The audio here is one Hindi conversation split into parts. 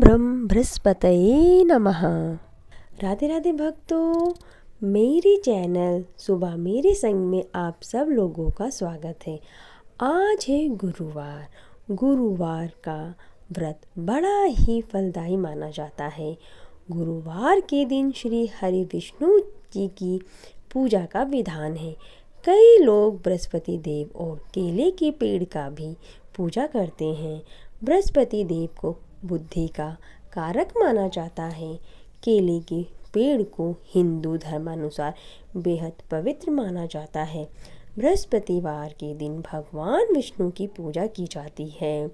ब्रह्म बृहस्पतये नमः। राधे राधे भक्तों, मेरी चैनल सुबह मेरे संग में आप सब लोगों का स्वागत है। आज है गुरुवार। गुरुवार का व्रत बड़ा ही फलदायी माना जाता है। गुरुवार के दिन श्री हरि विष्णु जी की पूजा का विधान है। कई लोग बृहस्पति देव और केले के पेड़ का भी पूजा करते हैं। बृहस्पति देव को बुद्धि का कारक माना जाता है। केले के पेड़ को हिंदू धर्मानुसार बेहद पवित्र माना जाता है। बृहस्पतिवार के दिन भगवान विष्णु की पूजा की जाती है।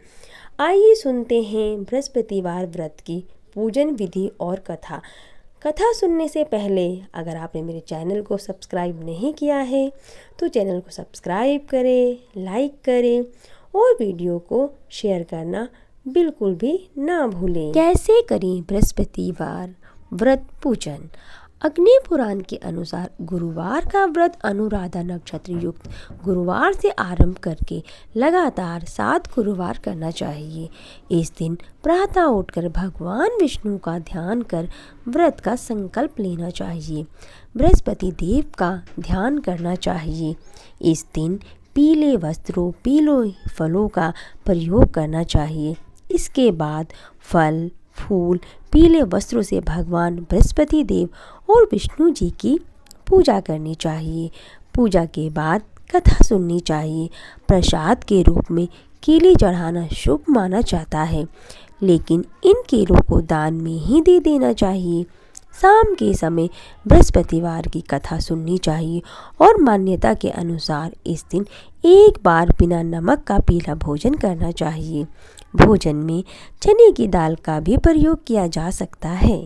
आइए सुनते हैं बृहस्पतिवार व्रत की पूजन विधि और कथा सुनने से पहले अगर आपने मेरे चैनल को सब्सक्राइब नहीं किया है तो चैनल को सब्सक्राइब करें, लाइक करें और वीडियो को शेयर करना बिल्कुल भी ना भूलें। कैसे करें बृहस्पतिवार व्रत पूजन? अग्नि पुराण के अनुसार गुरुवार का व्रत अनुराधा नक्षत्र युक्त गुरुवार से आरंभ करके लगातार 7 गुरुवार करना चाहिए। इस दिन प्रातः उठकर भगवान विष्णु का ध्यान कर व्रत का संकल्प लेना चाहिए। बृहस्पति देव का ध्यान करना चाहिए। इस दिन पीले वस्त्रों, पीले फलों का प्रयोग करना चाहिए। इसके बाद फल, फूल, पीले वस्त्रों से भगवान बृहस्पति देव और विष्णु जी की पूजा करनी चाहिए। पूजा के बाद कथा सुननी चाहिए। प्रसाद के रूप में केले चढ़ाना शुभ माना जाता है, लेकिन इन केलों को दान में ही दे देना चाहिए। शाम के समय बृहस्पतिवार की कथा सुननी चाहिए और मान्यता के अनुसार इस दिन एक बार बिना नमक का पीला भोजन करना चाहिए। भोजन में चने की दाल का भी प्रयोग किया जा सकता है।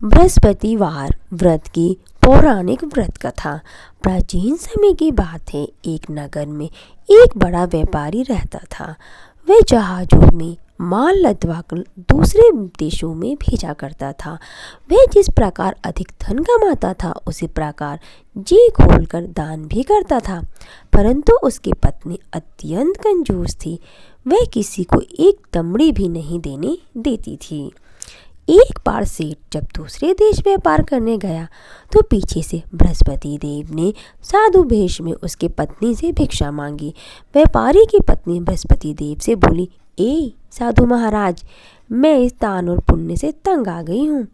बृहस्पतिवार व्रत की पौराणिक व्रत कथा। प्राचीन समय की बात है। एक नगर में एक बड़ा व्यापारी रहता था। वह जहाजों में माल लदवाकर दूसरे देशों में भेजा करता था। वह जिस प्रकार अधिक धन कमाता था उसी प्रकार जी खोलकर दान भी करता था, परंतु उसकी पत्नी अत्यंत कंजूस थी। वह किसी को एक दमड़ी भी नहीं देने देती थी। एक बार सेठ जब दूसरे देश व्यापार करने गया तो पीछे से बृहस्पति देव ने साधु भेष में उसकी पत्नी से भिक्षा मांगी। व्यापारी की पत्नी बृहस्पति देव से बोली, ए साधु महाराज, मैं इस दान और पुण्य से तंग आ गई हूँ।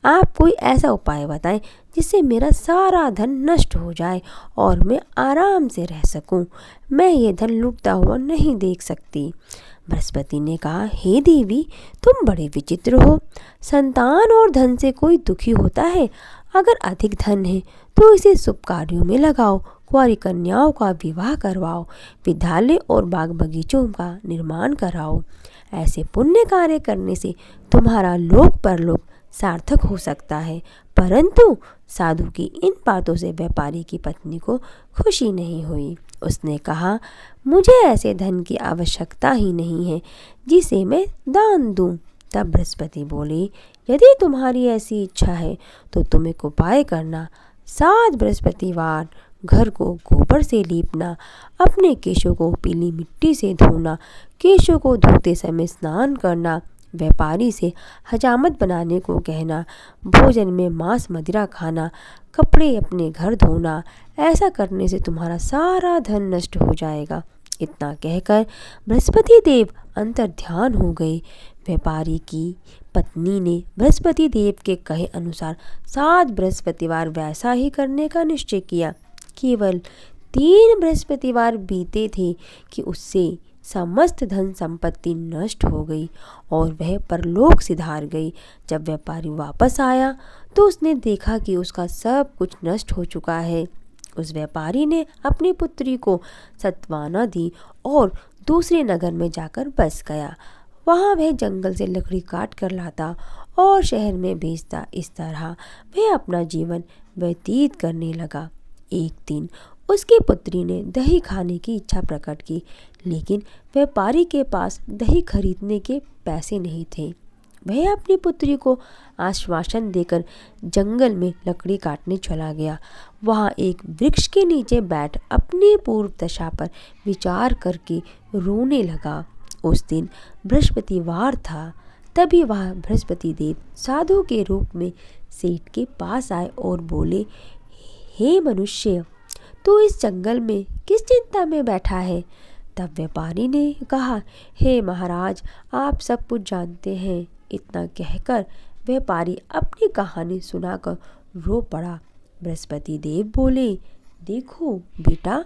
आप कोई ऐसा उपाय बताएं जिससे मेरा सारा धन नष्ट हो जाए और मैं आराम से रह सकूं। मैं ये धन लुटता हुआ नहीं देख सकती। बृहस्पति ने कहा, हे देवी, तुम बड़े विचित्र हो। संतान और धन से कोई दुखी होता है? अगर अधिक धन है तो इसे शुभ कार्यों में लगाओ। कुंवारी कन्याओं का विवाह करवाओ। विद्यालय और बाग बगीचों का निर्माण कराओ। ऐसे पुण्य कार्य करने से तुम्हारा लोक परलोक सार्थक हो सकता है। परंतु साधु की इन बातों से व्यापारी की पत्नी को खुशी नहीं हुई। उसने कहा, मुझे ऐसे धन की आवश्यकता ही नहीं है जिसे मैं दान दूं। तब बृहस्पति बोले, यदि तुम्हारी ऐसी इच्छा है तो तुम एक उपाय करना। 7 बृहस्पतिवार घर को गोबर से लीपना, अपने केशों को पीली मिट्टी से धोना, केशों को धोते समय स्नान करना, व्यापारी से हजामत बनाने को कहना, भोजन में मांस मदिरा खाना, कपड़े अपने घर धोना। ऐसा करने से तुम्हारा सारा धन नष्ट हो जाएगा। इतना कहकर बृहस्पति देव अंतर ध्यान हो गए। व्यापारी की पत्नी ने बृहस्पति देव के कहे अनुसार 7 बृहस्पतिवार वैसा ही करने का निश्चय किया। केवल 3 बृहस्पतिवार बीते थे कि उससे समस्त धन संपत्ति नष्ट हो गई और वह परलोक सिधार गई। जब व्यापारी वापस आया तो उसने देखा कि उसका सब कुछ नष्ट हो चुका है। उस व्यापारी ने अपनी पुत्री को सत्वाना दी और दूसरे नगर में जाकर बस गया। वहाँ वह जंगल से लकड़ी काट कर लाता और शहर में बेचता। इस तरह वह अपना जीवन व्यतीत करने लगा। एक दिन उसकी पुत्री ने दही खाने की इच्छा प्रकट की, लेकिन व्यापारी के पास दही खरीदने के पैसे नहीं थे। वह अपनी पुत्री को आश्वासन देकर जंगल में लकड़ी काटने चला गया। वहाँ एक वृक्ष के नीचे बैठ अपनी पूर्व दशा पर विचार करके रोने लगा। उस दिन बृहस्पतिवार था। तभी वह बृहस्पति देव साधु के रूप में सेठ के पास आए और बोले, हे मनुष्य, तू इस जंगल में किस चिंता में बैठा है? तब व्यापारी ने कहा, हे महाराज, आप सब कुछ जानते हैं। इतना कहकर व्यापारी अपनी कहानी सुनाकर रो पड़ा। बृहस्पति देव बोले, देखो बेटा,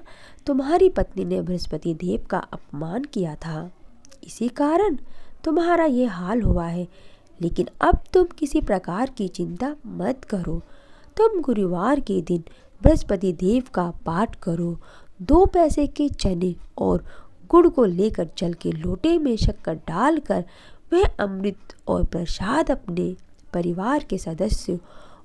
तुम्हारी पत्नी ने बृहस्पति देव का अपमान किया था, इसी कारण तुम्हारा ये हाल हुआ है। लेकिन अब तुम किसी प्रकार की चिंता मत करो। तुम गुरुवार के दिन बृहस्पति देव का पाठ करो। 2 पैसे के चने और गुड़ को लेकर जल के लोटे में शक्कर डालकर वह अमृत और प्रसाद अपने परिवार के सदस्यों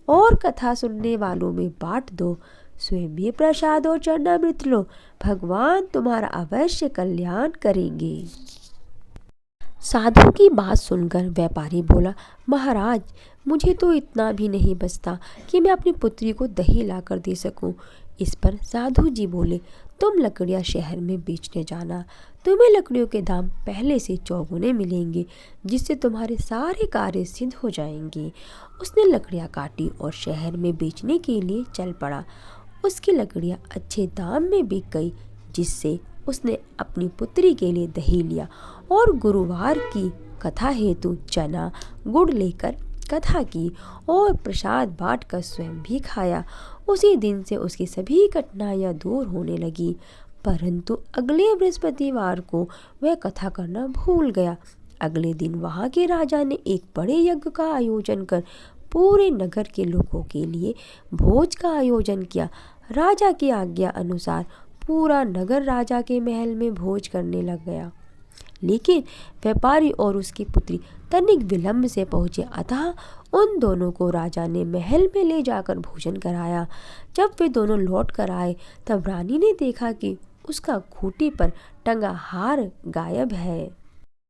और कथा सुनने वालों में बांट दो। स्वयं भी प्रसाद और चरणामृत लो। भगवान तुम्हारा अवश्य कल्याण करेंगे। साधु की बात सुनकर व्यापारी बोला, महाराज, मुझे तो इतना भी नहीं बचता कि मैं अपनी पुत्री को दही लाकर दे सकूं। इस पर साधु जी बोले, तुम लकड़ियां शहर में बेचने जाना। तुम्हें लकड़ियों के दाम पहले से चौगुने मिलेंगे, जिससे तुम्हारे सारे कार्य सिद्ध हो जाएंगे। उसने लकड़ियां काटी और शहर में बेचने के लिए चल पड़ा। उसकी लकड़ियां अच्छे दाम में बिक गई, जिससे उसने अपनी पुत्री के लिए दही लिया और गुरुवार की कथा हेतु चना गुड़ लेकर कथा की और प्रसाद बांटकर स्वयं भी खाया। उसी दिन से उसकी सभी कठिनाइयां दूर होने लगी। परंतु अगले बृहस्पतिवार को वह कथा करना भूल गया। अगले दिन वहां के राजा ने एक बड़े यज्ञ का आयोजन कर पूरे नगर के लोगों के लिए भोज का आयोजन किया। राजा की आज्ञा अनुसार पूरा नगर राजा के महल में भोज करने लग गया। लेकिन व्यापारी और उसकी पुत्री तनिक विलंब से पहुंचे, अतः उन दोनों को राजा ने महल में ले जाकर भोजन कराया। जब वे दोनों लौट कर आए, तब रानी ने देखा कि उसका खूंटी पर टंगा हार गायब है।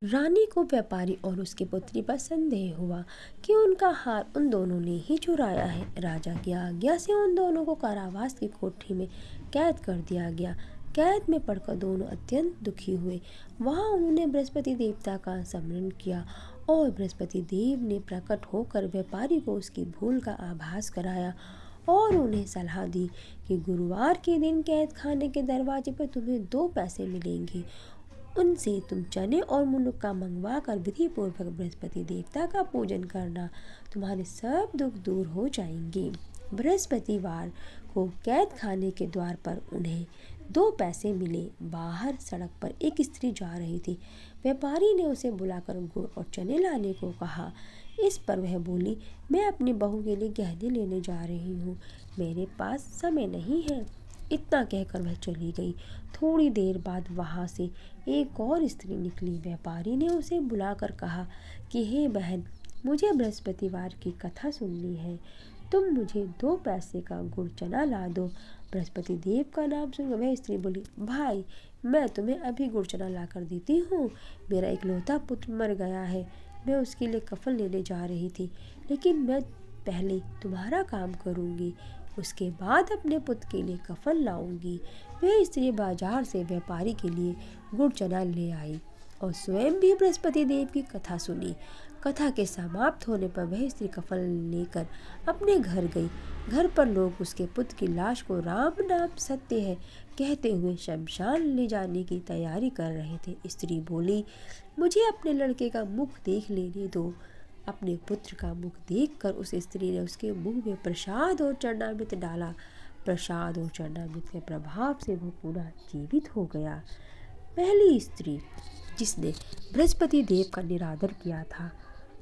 रानी को व्यापारी और उसकी पुत्री पर संदेह हुआ कि उनका हार उन दोनों ने ही चुराया है। राजा की आज्ञा से उन दोनों को कारावास की कोठरी में कैद कर दिया गया। कैद में पड़कर दोनों अत्यंत दुखी हुए। वहां उन्होंने बृहस्पति देवता का स्मरण किया और बृहस्पति देव ने प्रकट होकर व्यापारी को उसकी भूल का आभास कराया और उन्हें सलाह दी कि गुरुवार के दिन कैद खाने के दरवाजे पर तुम्हें 2 पैसे मिलेंगे। उनसे तुम चने और मुनक्का मंगवा कर विधि पूर्वक बृहस्पति देवता का पूजन करना। तुम्हारे सब दुख दूर हो जाएंगे। बृहस्पतिवार को कैद खाने के द्वार पर उन्हें 2 पैसे मिले। बाहर सड़क पर एक स्त्री जा रही थी। व्यापारी ने उसे बुलाकर गुड़ और चने लाने को कहा। इस पर वह बोली, मैं अपनी बहू के लिए गहने लेने जा रही हूँ, मेरे पास समय नहीं है। इतना कहकर वह चली गई। थोड़ी देर बाद वहां से एक और स्त्री निकली। व्यापारी ने उसे बुलाकर कहा कि हे बहन, मुझे बृहस्पतिवार की कथा सुननी है, तुम मुझे 2 पैसे का गुड़ चना ला दो। बृहस्पति देव का नाम सुनकर वह स्त्री बोली, भाई, मैं तुम्हें अभी गुड़ चना ला कर देती हूँ। मेरा इकलौता पुत्र मर गया है, मैं उसके लिए कफन लेने जा रही थी, लेकिन मैं पहले तुम्हारा काम करूँगी, उसके बाद अपने पुत्र के लिए कफन लाऊंगी। वह स्त्री बाजार से व्यापारी के लिए गुड़ चना ले आई और स्वयं भी बृहस्पति देव की कथा सुनी। कथा के समाप्त होने पर वह स्त्री कफन लेकर अपने घर गई। घर पर लोग उसके पुत्र की लाश को राम नाम सत्य है कहते हुए शमशान ले जाने की तैयारी कर रहे थे। स्त्री बोली, मुझे अपने लड़के का मुख देख लेने दो। अपने पुत्र का मुख देखकर उस स्त्री ने उसके मुंह में प्रसाद और चरणामृत डाला। प्रसाद और चरणामृत के प्रभाव से वो पूरा जीवित हो गया। पहली स्त्री जिसने बृहस्पति देव का निरादर किया था,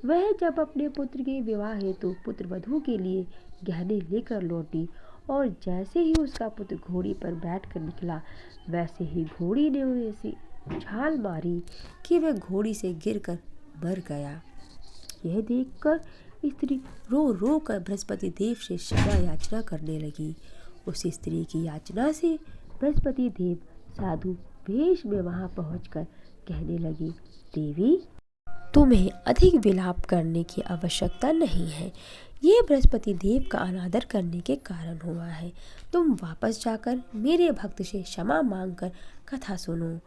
वह जब अपने पुत्र के विवाह हेतु पुत्र वधू के लिए गहने लेकर लौटी और जैसे ही उसका पुत्र घोड़ी पर बैठकर निकला, वैसे ही घोड़ी ने उन्हें ऐसी छाल मारी कि वह घोड़ी से गिरकर मर गया। यह देखकर स्त्री रो रो कर बृहस्पति देव से क्षमा याचना करने लगी। उस स्त्री की याचना से बृहस्पति देव साधु वेश में वहां पहुंचकर कहने लगे, देवी, तुम्हें अधिक विलाप करने की आवश्यकता नहीं है। ये बृहस्पति देव का अनादर करने के कारण हुआ है। तुम वापस जाकर मेरे भक्त से क्षमा मांगकर कथा सुनो,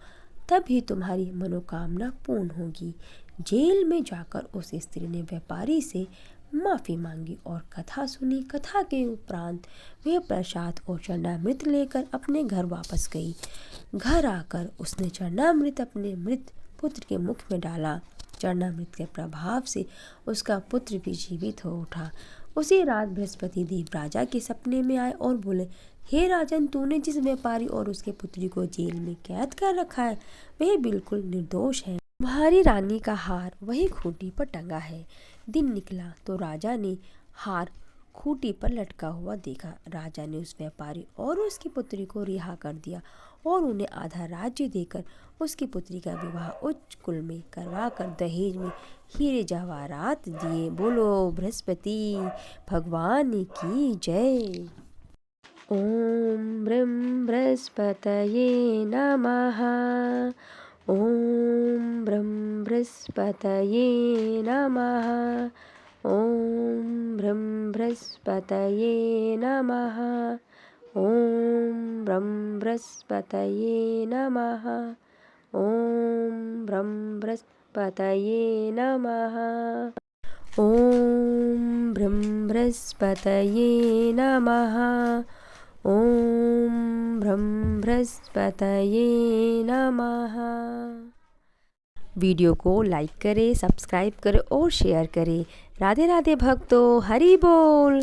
तभी तुम्हारी मनोकामना पूर्ण होगी। जेल में जाकर उस स्त्री ने व्यापारी से माफ़ी मांगी और कथा सुनी। कथा के उपरांत वह प्रसाद और चरणामृत लेकर अपने घर वापस गई। घर आकर उसने चरणामृत अपने मृत पुत्र के मुख में डाला। चरणामृत के प्रभाव से उसका पुत्र भी जीवित हो उठा। उसी रात बृहस्पति देव राजा के सपने में आए और बोले, हे राजन, तूने जिस व्यापारी और उसके पुत्री को जेल में कैद कर रखा है वह बिल्कुल निर्दोष है। तुम्हारी रानी का हार वही खूंटी पर टंगा है। दिन निकला तो राजा ने हार खूंटी पर लटका हुआ देखा। राजा ने उस व्यापारी और उसकी पुत्री को रिहा कर दिया और उन्हें आधा राज्य देकर उसकी पुत्री का विवाह उच्च कुल में करवाकर दहेज में हीरे जवाहरात दिए। बोलो बृहस्पति भगवान की जय। ओम ब्रह्म बृहस्पतये नमः। ओम ब्रह्म बृहस्पतये नमः। ओम ब्रह्म बृहस्पतये नमः। ओम ब्रह्म बृहस्पतये नमः। ओम ब्रह्म बृहस्पतये नमः। ओम ब्रह्म बृहस्पतये नमः। ओम ब्रह्म बृहस्पतये नमः। वीडियो को लाइक करें, सब्सक्राइब करें और शेयर करें। राधे राधे भक्तों, हरि बोल।